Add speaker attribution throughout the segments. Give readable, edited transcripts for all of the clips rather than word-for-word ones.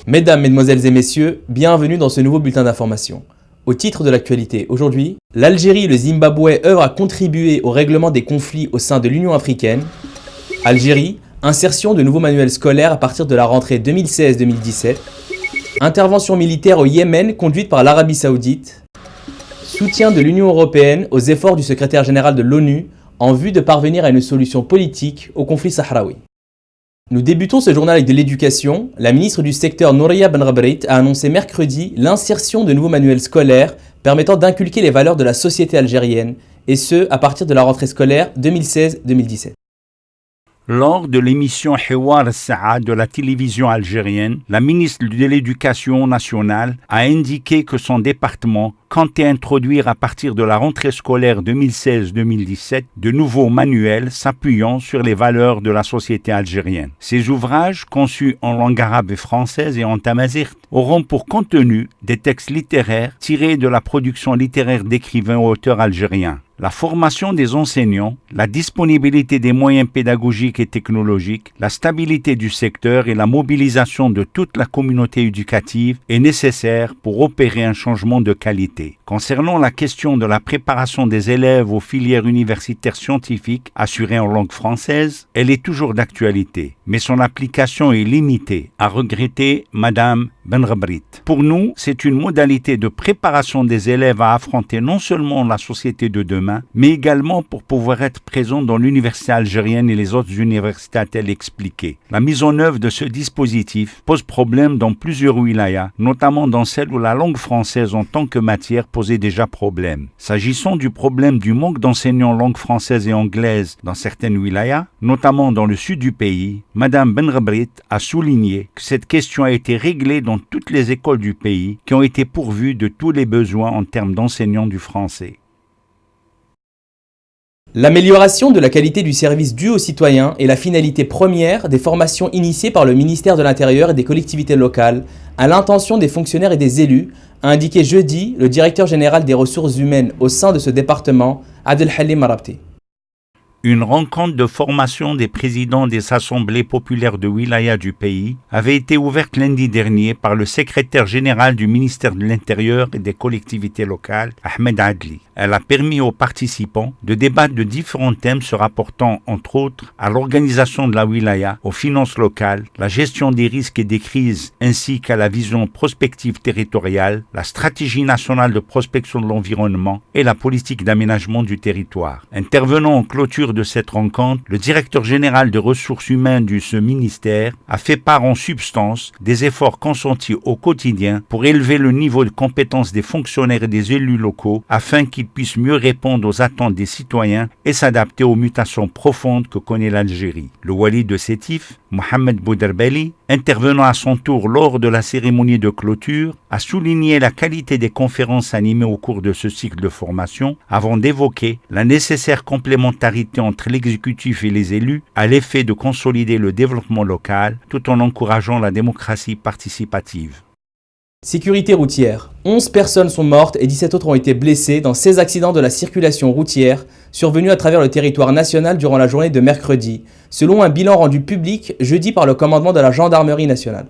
Speaker 1: Mesdames, Mesdemoiselles et Messieurs, bienvenue dans ce nouveau bulletin d'information. Au titre de l'actualité aujourd'hui, l'Algérie et le Zimbabwe œuvrent à contribuer au règlement des conflits au sein de l'Union africaine. Algérie, insertion de nouveaux manuels scolaires à partir de la rentrée 2016-2017. Intervention militaire au Yémen conduite par l'Arabie Saoudite. Soutien de l'Union européenne aux efforts du secrétaire général de l'ONU en vue de parvenir à une solution politique au conflit sahraoui. Nous débutons ce journal avec de l'éducation. La ministre du secteur Nouria Benrabrit a annoncé mercredi l'insertion de nouveaux manuels scolaires permettant d'inculquer les valeurs de la société algérienne, et ce, à partir de la rentrée scolaire 2016-2017.
Speaker 2: Lors de l'émission Hiwar Saa de la télévision algérienne, la ministre de l'Éducation nationale a indiqué que son département comptait introduire à partir de la rentrée scolaire 2016-2017 de nouveaux manuels s'appuyant sur les valeurs de la société algérienne. Ces ouvrages, conçus en langue arabe et française et en tamazight, auront pour contenu des textes littéraires tirés de la production littéraire d'écrivains et auteurs algériens. La formation des enseignants, la disponibilité des moyens pédagogiques et technologiques, la stabilité du secteur et la mobilisation de toute la communauté éducative est nécessaire pour opérer un changement de qualité. Concernant la question de la préparation des élèves aux filières universitaires scientifiques assurées en langue française, elle est toujours d'actualité, mais son application est limitée, a regretté Madame Benrabrit. Pour nous, c'est une modalité de préparation des élèves à affronter non seulement la société de demain, mais également pour pouvoir être présent dans l'université algérienne et les autres universités, a-t-elle expliqué. La mise en œuvre de ce dispositif pose problème dans plusieurs wilayas, notamment dans celles où la langue française en tant que matière posait déjà problème. S'agissant du problème du manque d'enseignants en langue française et anglaise dans certaines wilayas, notamment dans le sud du pays, Madame Benrabrit a souligné que cette question a été réglée dans toutes les écoles du pays qui ont été pourvues de tous les besoins en termes d'enseignants du français.
Speaker 1: L'amélioration de la qualité du service dû aux citoyens est la finalité première des formations initiées par le ministère de l'Intérieur et des collectivités locales à l'intention des fonctionnaires et des élus, a indiqué jeudi le directeur général des ressources humaines au sein de ce département, Abdelhalim Marabti.
Speaker 2: Une rencontre de formation des présidents des assemblées populaires de wilaya du pays avait été ouverte lundi dernier par le secrétaire général du ministère de l'Intérieur et des collectivités locales, Ahmed Adli. Elle a permis aux participants de débattre de différents thèmes se rapportant, entre autres, à l'organisation de la wilaya, aux finances locales, la gestion des risques et des crises, ainsi qu'à la vision prospective territoriale, la stratégie nationale de prospection de l'environnement et la politique d'aménagement du territoire. Intervenant en clôture de cette rencontre, le directeur général des ressources humaines de ce ministère a fait part en substance des efforts consentis au quotidien pour élever le niveau de compétence des fonctionnaires et des élus locaux afin qu'ils puissent mieux répondre aux attentes des citoyens et s'adapter aux mutations profondes que connaît l'Algérie. Le wali de Sétif, Mohamed Bouderbeli, intervenant à son tour lors de la cérémonie de clôture, a souligné la qualité des conférences animées au cours de ce cycle de formation avant d'évoquer la nécessaire complémentarité entre l'exécutif et les élus à l'effet de consolider le développement local tout en encourageant la démocratie participative.
Speaker 1: Sécurité routière. 11 personnes sont mortes et 17 autres ont été blessées dans 16 accidents de la circulation routière survenus à travers le territoire national durant la journée de mercredi, selon un bilan rendu public jeudi par le commandement de la gendarmerie nationale.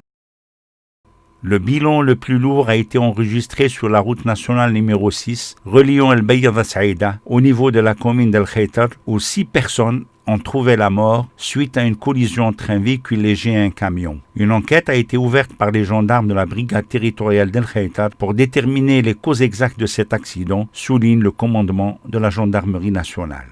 Speaker 2: Le bilan le plus lourd a été enregistré sur la route nationale numéro 6, reliant El Bayada Saïda au niveau de la commune d'El Khaytar, où 6 personnes ont trouvé la mort suite à une collision entre un véhicule léger et un camion. Une enquête a été ouverte par les gendarmes de la brigade territoriale d'El Khaytar pour déterminer les causes exactes de cet accident, souligne le commandement de la gendarmerie nationale.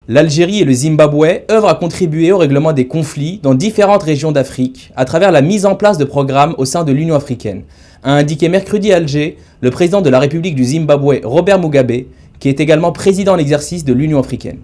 Speaker 1: L'Algérie et le Zimbabwe œuvrent à contribuer au règlement des conflits dans différentes régions d'Afrique à travers la mise en place de programmes au sein de l'Union africaine, a indiqué mercredi à Alger le président de la République du Zimbabwe, Robert Mugabe, qui est également président en exercice de l'Union africaine.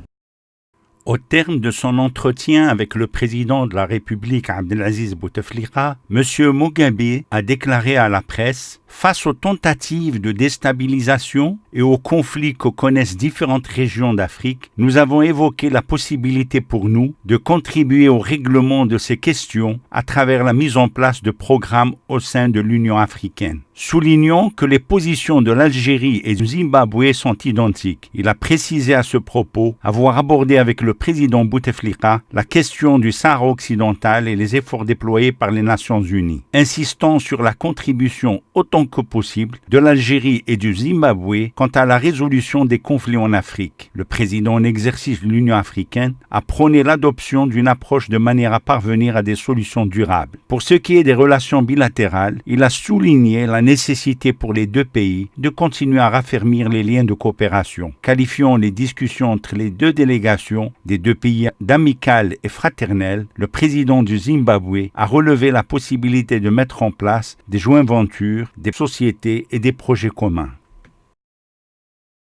Speaker 2: Au terme de son entretien avec le président de la République Abdelaziz Bouteflika, M. Mugabe a déclaré à la presse Face aux tentatives de déstabilisation et aux conflits que connaissent différentes régions d'Afrique, nous avons évoqué la possibilité pour nous de contribuer au règlement de ces questions à travers la mise en place de programmes au sein de l'Union africaine. Soulignons que les positions de l'Algérie et du Zimbabwe sont identiques. Il a précisé à ce propos avoir abordé avec le président Bouteflika la question du Sahara occidental et les efforts déployés par les Nations unies, insistant sur la contribution autant que possible de l'Algérie et du Zimbabwe quant à la résolution des conflits en Afrique. Le président en exercice de l'Union africaine a prôné l'adoption d'une approche de manière à parvenir à des solutions durables. Pour ce qui est des relations bilatérales, il a souligné la nécessité pour les deux pays de continuer à raffermir les liens de coopération, qualifiant les discussions entre les deux délégations des deux pays d'amicales et fraternelles. Le président du Zimbabwe a relevé la possibilité de mettre en place des joint-ventures, des sociétés et des projets communs.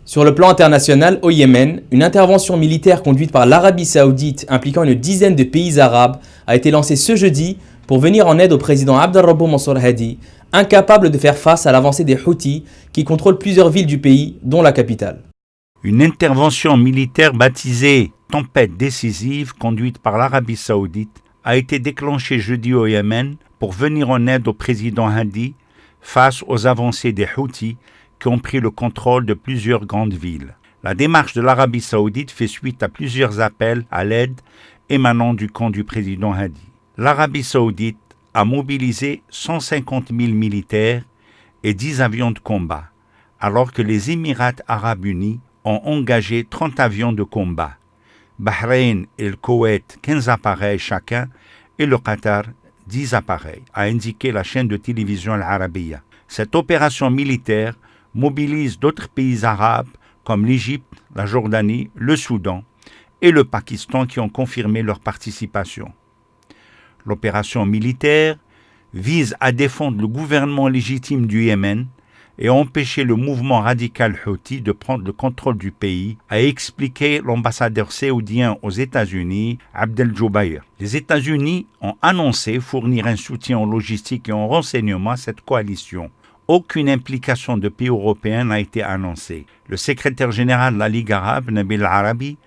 Speaker 1: Sur le plan international, au Yémen, une intervention militaire conduite par l'Arabie Saoudite impliquant une dizaine de pays arabes a été lancée ce jeudi pour venir en aide au président Abdelrabboum Mansour Hadi, incapable de faire face à l'avancée des Houthis qui contrôlent plusieurs villes du pays, dont la capitale.
Speaker 2: Une intervention militaire baptisée « Tempête décisive » conduite par l'Arabie Saoudite a été déclenchée jeudi au Yémen pour venir en aide au président Hadi face aux avancées des Houthis qui ont pris le contrôle de plusieurs grandes villes. La démarche de l'Arabie Saoudite fait suite à plusieurs appels à l'aide émanant du camp du président Hadi. L'Arabie Saoudite a mobilisé 150 000 militaires et 10 avions de combat, alors que les Émirats arabes unis ont engagé 30 avions de combat, Bahreïn et le Koweït 15 appareils chacun et le Qatar 10 appareils, a indiqué la chaîne de télévision Al Arabiya. Cette opération militaire mobilise d'autres pays arabes comme l'Égypte, la Jordanie, le Soudan et le Pakistan qui ont confirmé leur participation. L'opération militaire vise à défendre le gouvernement légitime du Yémen et à empêcher le mouvement radical Houthi de prendre le contrôle du pays, a expliqué l'ambassadeur saoudien aux États-Unis, Abdel Joubair. Les États-Unis ont annoncé fournir un soutien en logistique et en renseignement à cette coalition. Aucune implication de pays européens n'a été annoncée. Le secrétaire général de la Ligue arabe, Nabil Arabi,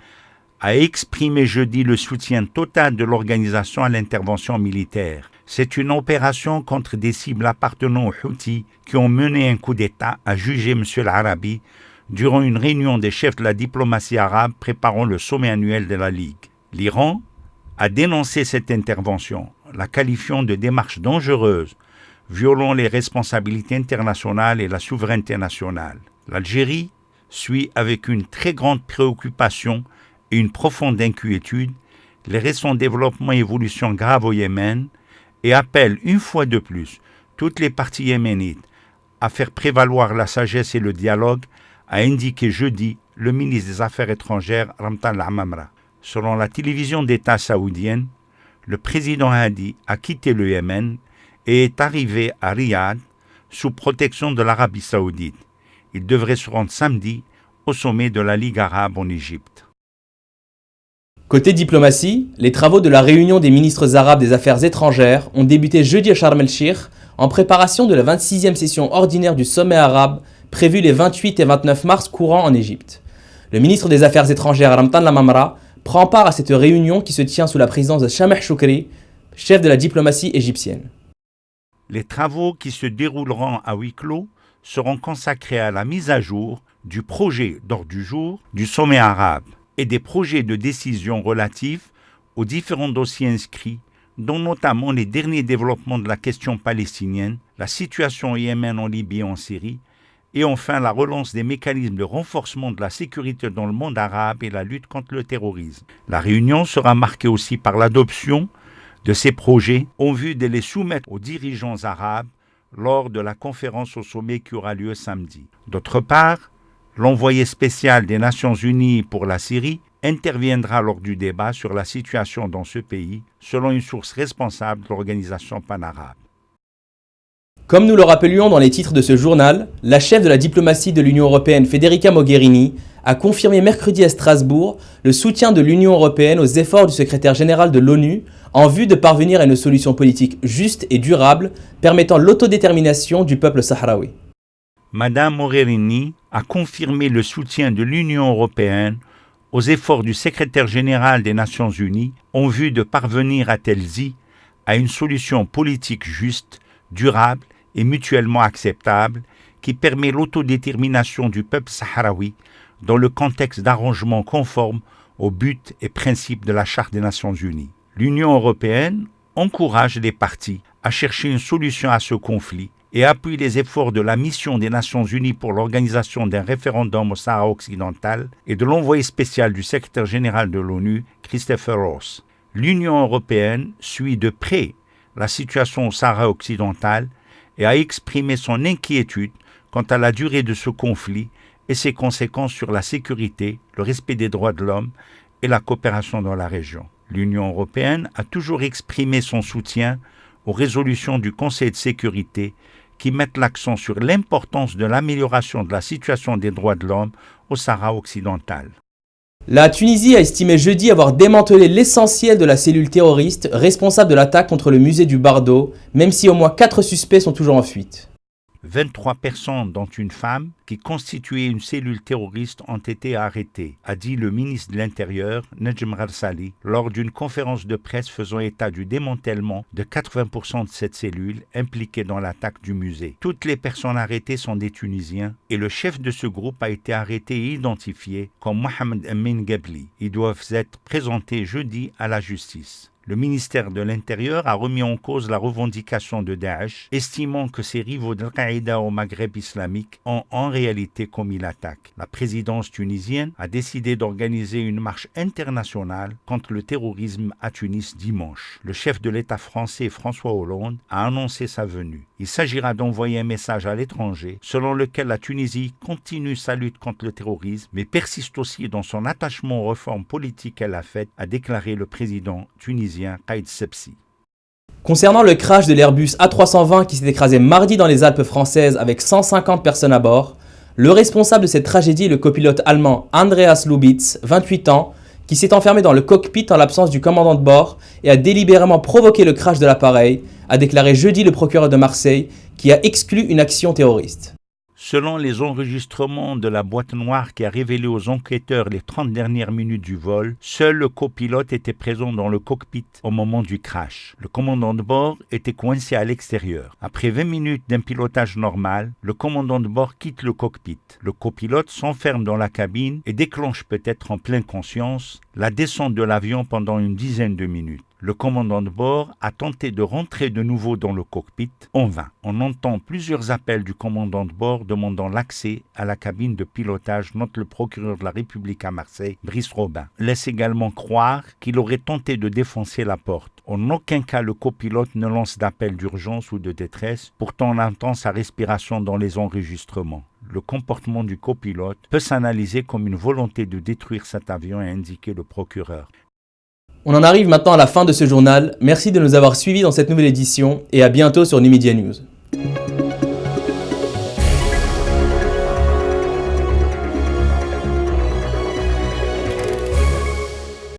Speaker 2: a exprimé jeudi le soutien total de l'organisation à l'intervention militaire. C'est une opération contre des cibles appartenant aux Houthis qui ont mené un coup d'État, a jugé M. Al-Arabi durant une réunion des chefs de la diplomatie arabe préparant le sommet annuel de la Ligue. L'Iran a dénoncé cette intervention, la qualifiant de démarche dangereuse, violant les responsabilités internationales et la souveraineté nationale. L'Algérie suit avec une très grande préoccupation et une profonde inquiétude les récents développements et évolutions graves au Yémen et appelle une fois de plus toutes les parties yéménites à faire prévaloir la sagesse et le dialogue, a indiqué jeudi le ministre des Affaires étrangères Ramtan Al-Amamra. Selon la télévision d'État saoudienne, le président Hadi a quitté le Yémen et est arrivé à Riyad sous protection de l'Arabie Saoudite. Il devrait se rendre samedi au sommet de la Ligue arabe en Égypte.
Speaker 1: Côté diplomatie, les travaux de la réunion des ministres arabes des Affaires étrangères ont débuté jeudi à Sharm el-Sheikh en préparation de la 26e session ordinaire du sommet arabe prévue les 28 et 29 mars courants en Égypte. Le ministre des Affaires étrangères Ramtan Lamamra prend part à cette réunion qui se tient sous la présidence de Sameh Choukri, chef de la diplomatie égyptienne.
Speaker 2: Les travaux qui se dérouleront à huis clos seront consacrés à la mise à jour du projet d'ordre du jour du sommet arabe et des projets de décision relatifs aux différents dossiers inscrits, dont notamment les derniers développements de la question palestinienne, la situation au Yémen, en Libye et en Syrie, et enfin la relance des mécanismes de renforcement de la sécurité dans le monde arabe et la lutte contre le terrorisme. La réunion sera marquée aussi par l'adoption de ces projets en vue de les soumettre aux dirigeants arabes lors de la conférence au sommet qui aura lieu samedi. D'autre part, l'envoyé spécial des Nations Unies pour la Syrie interviendra lors du débat sur la situation dans ce pays, selon une source responsable de l'organisation panarabe.
Speaker 1: Comme nous le rappelions dans les titres de ce journal, la chef de la diplomatie de l'Union européenne, Federica Mogherini, a confirmé mercredi à Strasbourg le soutien de l'Union européenne aux efforts du secrétaire général de l'ONU en vue de parvenir à une solution politique juste et durable permettant l'autodétermination du peuple sahraoui.
Speaker 2: Madame Mogherini a confirmé le soutien de l'Union européenne aux efforts du secrétaire général des Nations Unies en vue de parvenir à Telzi à une solution politique juste, durable et mutuellement acceptable qui permet l'autodétermination du peuple sahraoui dans le contexte d'arrangements conformes aux buts et principes de la Charte des Nations Unies. L'Union européenne encourage les parties à chercher une solution à ce conflit et appuie les efforts de la mission des Nations Unies pour l'organisation d'un référendum au Sahara occidental et de l'envoyé spécial du secrétaire général de l'ONU, Christopher Ross. L'Union européenne suit de près la situation au Sahara occidental et a exprimé son inquiétude quant à la durée de ce conflit et ses conséquences sur la sécurité, le respect des droits de l'homme et la coopération dans la région. L'Union européenne a toujours exprimé son soutien aux résolutions du Conseil de sécurité qui mettent l'accent sur l'importance de l'amélioration de la situation des droits de l'homme au Sahara occidental.
Speaker 1: La Tunisie a estimé jeudi avoir démantelé l'essentiel de la cellule terroriste responsable de l'attaque contre le musée du Bardo, même si au moins 4 suspects sont toujours en fuite.
Speaker 2: 23 personnes, dont une femme, qui constituaient une cellule terroriste ont été arrêtées, a dit le ministre de l'Intérieur, Najm Gharsali, lors d'une conférence de presse faisant état du démantèlement de 80% de cette cellule impliquée dans l'attaque du musée. Toutes les personnes arrêtées sont des Tunisiens et le chef de ce groupe a été arrêté et identifié comme Mohamed Amin Gabli. Ils doivent être présentés jeudi à la justice. Le ministère de l'Intérieur a remis en cause la revendication de Daesh, estimant que ses rivaux d'Al-Qaïda au Maghreb islamique ont en réalité commis l'attaque. La présidence tunisienne a décidé d'organiser une marche internationale contre le terrorisme à Tunis dimanche. Le chef de l'État français, François Hollande, a annoncé sa venue. Il s'agira d'envoyer un message à l'étranger selon lequel la Tunisie continue sa lutte contre le terrorisme, mais persiste aussi dans son attachement aux réformes politiques qu'elle a faites, a déclaré le président tunisien Kais Saied.
Speaker 1: Concernant le crash de l'Airbus A320 qui s'est écrasé mardi dans les Alpes françaises avec 150 personnes à bord, le responsable de cette tragédie est le copilote allemand Andreas Lubitz, 28 ans, qui s'est enfermé dans le cockpit en l'absence du commandant de bord et a délibérément provoqué le crash de l'appareil, a déclaré jeudi le procureur de Marseille, qui a exclu une action terroriste.
Speaker 2: Selon les enregistrements de la boîte noire qui a révélé aux enquêteurs les 30 dernières minutes du vol, seul le copilote était présent dans le cockpit au moment du crash. Le commandant de bord était coincé à l'extérieur. Après 20 minutes d'un pilotage normal, le commandant de bord quitte le cockpit. Le copilote s'enferme dans la cabine et déclenche peut-être en pleine conscience la descente de l'avion pendant une dizaine de minutes. Le commandant de bord a tenté de rentrer de nouveau dans le cockpit, en vain. On entend plusieurs appels du commandant de bord demandant l'accès à la cabine de pilotage, note le procureur de la République à Marseille, Brice Robin. Laisse également croire qu'il aurait tenté de défoncer la porte. En aucun cas le copilote ne lance d'appel d'urgence ou de détresse, pourtant on entend sa respiration dans les enregistrements. Le comportement du copilote peut s'analyser comme une volonté de détruire cet avion, a indiqué le procureur.
Speaker 1: On en arrive maintenant à la fin de ce journal. Merci de nous avoir suivis dans cette nouvelle édition et à bientôt sur Numedia News.